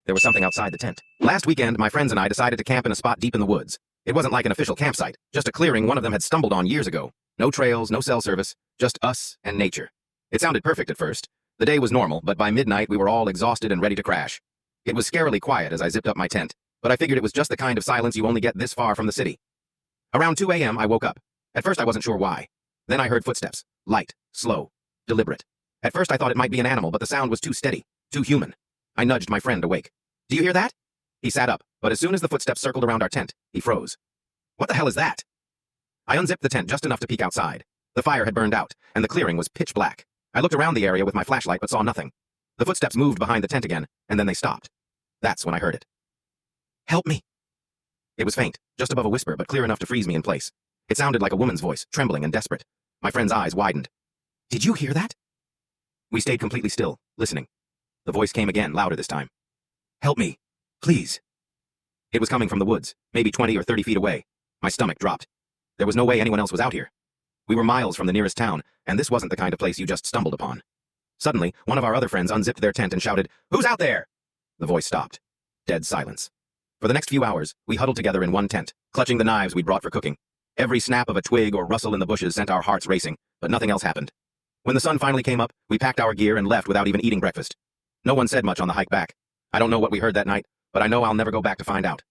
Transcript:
There was something outside the tent. Last weekend, my friends and I decided to camp in a spot deep in the woods. It wasn't like an official campsite, just a clearing one of them had stumbled on years ago. No trails, no cell service, just us and nature. It sounded perfect at first. The day was normal, but by midnight we were all exhausted and ready to crash. It was scarily quiet as I zipped up my tent, but I figured it was just the kind of silence you only get this far from the city. Around 2 a.m. I woke up. At first I wasn't sure why. Then I heard footsteps. Light, slow, deliberate. At first I thought it might be an animal, but the sound was too steady, too human. I nudged my friend awake. "Do you hear that?" He sat up, but as soon as the footsteps circled around our tent, he froze. "What the hell is that?" I unzipped the tent just enough to peek outside. The fire had burned out, and the clearing was pitch black. I looked around the area with my flashlight but saw nothing. The footsteps moved behind the tent again, and then they stopped. That's when I heard it. "Help me!" It was faint, just above a whisper, but clear enough to freeze me in place. It sounded like a woman's voice, trembling and desperate. My friend's eyes widened. "Did you hear that?" We stayed completely still, listening. The voice came again, louder this time. "Help me, please." It was coming from the woods, maybe 20 or 30 feet away. My stomach dropped. There was no way anyone else was out here. We were miles from the nearest town, and this wasn't the kind of place you just stumbled upon. Suddenly, one of our other friends unzipped their tent and shouted, "Who's out there?" The voice stopped. Dead silence. For the next few hours, we huddled together in one tent, clutching the knives we'd brought for cooking. Every snap of a twig or rustle in the bushes sent our hearts racing, but nothing else happened. When the sun finally came up, we packed our gear and left without even eating breakfast. No one said much on the hike back. I don't know what we heard that night, but I know I'll never go back to find out.